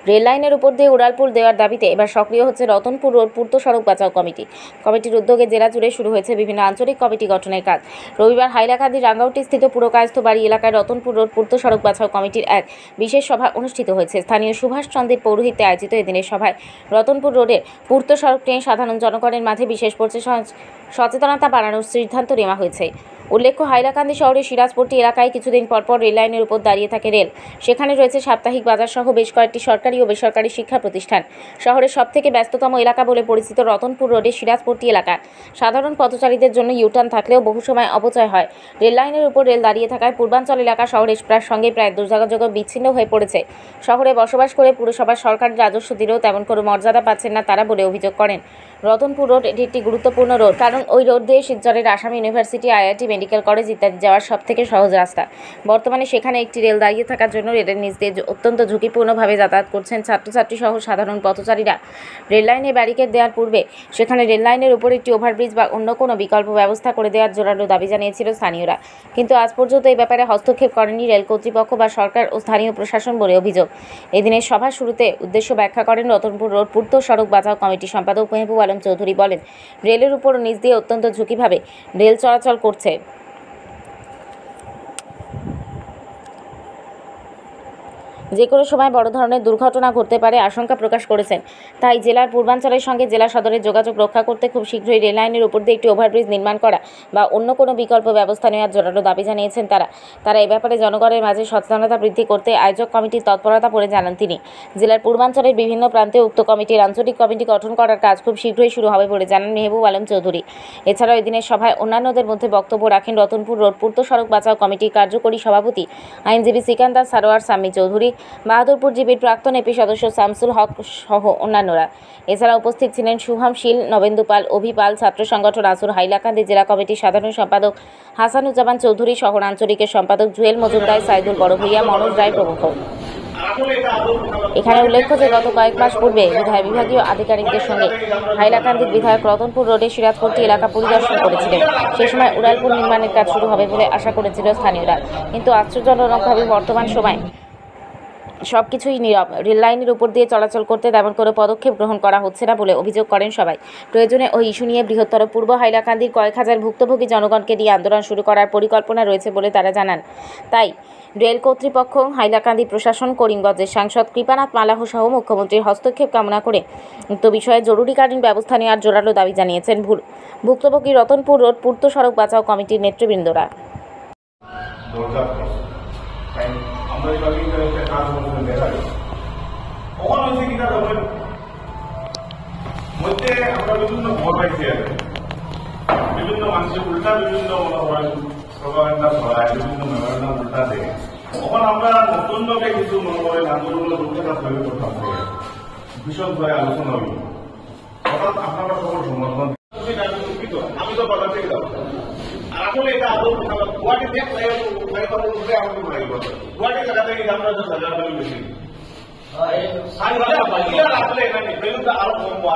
Rail লাইনের উপর দিয়ে উড়ালপুল দেওয়ার দাবিতে এবার সক্রিয় হচ্ছে রতনপুর রোড পূর্ত সড়ক বাঁচাও কমিটি। কমিটির উদ্যোগে জেলা জুড়ে শুরু হয়েছে বিভিন্ন আঞ্চলিক কমিটি গঠনের কাজ। রবিবার হাইলাকান্দি রাঙ্গাউটি স্থিত পুরকায়স্থ বাড়ি এলাকায় রতনপুর রোড পূর্ত সড়ক বাঁচাও কমিটির এক বিশেষ সভা অনুষ্ঠিত হয়েছে। স্থানীয় সুভাষ চন্দ্রের পৌরোহিত্যে আয়োজিত এদিনের সভায় রতনপুর রোডের পূর্ত সড়ক নিয়ে সাধারণ জনগণের মাঝে বিশেষ সচেতনতা বাড়ানোর সিদ্ধান্ত নেওয়া হয়েছে। উল্লেখ্য, হাইলাকান্দি শহরের সিরাজপট্টি এলাকায় কিছুদিন পরপর রেল লাইনের উপর দাঁড়িয়ে থাকে রেল। সেখানে রয়েছে সাপ্তাহিক বাজার সহ বেশ কয়েকটি সরকারি ও বেসরকারি শিক্ষা প্রতিষ্ঠান। শহরের সবথেকে ব্যস্ততম এলাকা বলে পরিচিত রতনপুর রোডের সিরাজপট্টি এলাকা সাধারণ পথচারীদের জন্য ইউটার্ন থাকলেও বহু সময় অপচয় হয়। রেল লাইনের উপর রেল দাঁড়িয়ে থাকায় পূর্বাঞ্চল এলাকা শহরের সঙ্গে প্রায় যোগাযোগ বিচ্ছিন্ন হয়ে পড়েছে। শহরে বসবাস করে পুরসভার সরকারি রাজস্ব দিলেও তেমন কোনো মর্যাদা পাচ্ছেন না তারা বলে অভিযোগ করেন। রতনপুর রোড এটি একটি গুরুত্বপূর্ণ রোড, কারণ ওই রোড দিয়ে শিলচরের Assam university, IIT, medical college ইত্যাদি যাওয়ার সবথেকে সহজ রাস্তা। বর্তমানে সেখানে একটি রেল দাঁড়িয়ে থাকার জন্য রেলের নিচ দিয়ে অত্যন্ত ঝুঁকিপূর্ণভাবে যাতায়াত করছেন ছাত্রছাত্রী সহ সাধারণ পথচারীরা। রেল লাইনে ব্যারিকেড দেওয়ার পূর্বে সেখানে রেল লাইনের উপর একটি ওভারব্রিজ বা অন্য কোনো বিকল্প ব্যবস্থা করে দেওয়ার জোরালো দাবি জানিয়েছিল স্থানীয়রা, কিন্তু আজ পর্যন্ত এই ব্যাপারে হস্তক্ষেপ করেনি রেল কর্তৃপক্ষ বা সরকার ও স্থানীয় প্রশাসন বলে অভিযোগ। এদিনের সভার শুরুতে উদ্দেশ্য ব্যাখ্যা করেন রতনপুর রোড পূর্ত সড়ক বাঁচাও কমিটির সম্পাদক মেহবুব আলম চৌধুরী। বলেন, রেলের উপর নিচ দিয়ে অত্যন্ত ঝুঁকিভাবে রেল চলাচল করছে। যে কোনো সময় বড় ধরনের দুর্ঘটনা ঘটতে পারে আশঙ্কা প্রকাশ করেছেন। তাই জেলার পূর্বাঞ্চলের সঙ্গে জেলা সদরের যোগাযোগ রক্ষা করতে খুব শীঘ্রই রেল লাইনের উপর দিয়ে একটি ওভারব্রিজ নির্মাণ করা বা অন্য কোনো বিকল্প ব্যবস্থা নেওয়ার জোরালো দাবি জানিয়েছেন তারা এ ব্যাপারে জনগণের মাঝে সচেতনতা বৃদ্ধি করতে আয়োজক কমিটির তৎপরতা বলে জানান তিনি। জেলার পূর্বাঞ্চলের বিভিন্ন প্রান্তে উক্ত কমিটির আঞ্চলিক কমিটি গঠন করার কাজ খুব শীঘ্রই শুরু হবে বলে জানান মেহবুব আলম চৌধুরী। এছাড়াও এদিনের সভায় অন্যান্যদের মধ্যে বক্তব্য রাখেন রতনপুর রোড পূর্ত সড়ক বাঁচাও কমিটির কার্যকরী সভাপতি আইনজীবী সিকান্দার সারোয়ার সাম্মি চৌধুরী, বাহাদুরপুর জিবির প্রাক্তন এপি সদস্য শামসুল হক সহ অন্যান্যরা। এছাড়া উপস্থিত ছিলেন শুভম শীল, নবেন্দু পাল, অভি পাল, ছাত্র সংগঠন আসুর হাইলাকান্দি জেলা কমিটির সাধারণ সম্পাদক হাসানুজ্জামান চৌধুরী, শহর আঞ্চলিকের সম্পাদক জুয়েল মজুমদার, সাইদুল বড়ভূঁইয়া, মনোজ রায় প্রমুখ। এখানে উল্লেখ্য যে গত কয়েক মাস পূর্বে বিভাগীয় আধিকারিকদের সঙ্গে হাইলাকান্দির বিধায়ক রতনপুর রোডের সিরাজপট্টি এলাকা পরিদর্শন করেছিলেন। সে সময় উড়ালপুল নির্মাণের কাজ শুরু হবে বলে আশা করেছিল স্থানীয়রা, কিন্তু আশ্চর্যজনকভাবে বর্তমান সময় সবকিছুই নীরব। রেল লাইনের উপর দিয়ে চলাচল করতে তেমন কোনো পদক্ষেপ গ্রহণ করা হচ্ছে না বলে অভিযোগ করেন সবাই। প্রয়োজনে ওই ইস্যু নিয়ে বৃহত্তর পূর্ব হাইলাকান্দির কয়েক হাজার ভুক্তভোগী জনগণকে নিয়ে আন্দোলন শুরু করার পরিকল্পনা রয়েছে বলে তারা জানান। তাই রেল কর্তৃপক্ষ, হাইলাকান্দি প্রশাসন, করিমগঞ্জের সাংসদ কৃপানাথ মালাহ সহ মুখ্যমন্ত্রীর হস্তক্ষেপ কামনা করে উক্ত বিষয়ে জরুরিকালীন ব্যবস্থা নেওয়ার জোরালো দাবি জানিয়েছেন ভুক্তভোগী রতনপুর রোড পূর্ত সড়ক বাঁচাও কমিটির নেতৃবৃন্দরা। আমরা একটা কাজ দেখা যায় কখন হয়েছে কিনা তখন মধ্যে আমরা বিভিন্ন খবর পাইছি আর বিভিন্ন মানুষের উল্টা বিভিন্ন প্রভাকাণ্ডা ছড়ায়, বিভিন্ন মেমোরেন্ডাম উল্টা দেয়। তখন আমরা নতুনভাবে কিছু মনে করেন আন্দোলনের রূপরেখা তৈরি করতাম, ভীষণভাবে আলোচনা হইল। হঠাৎ আপনারা সকল সমর্থন আমি তো বাজার থেকে যাবো আর আসলে এটা আদৌ গুয়াহাটি গুয়াহাটি জায়গা থেকে আমরা বেশি আসলে আরো কমবো।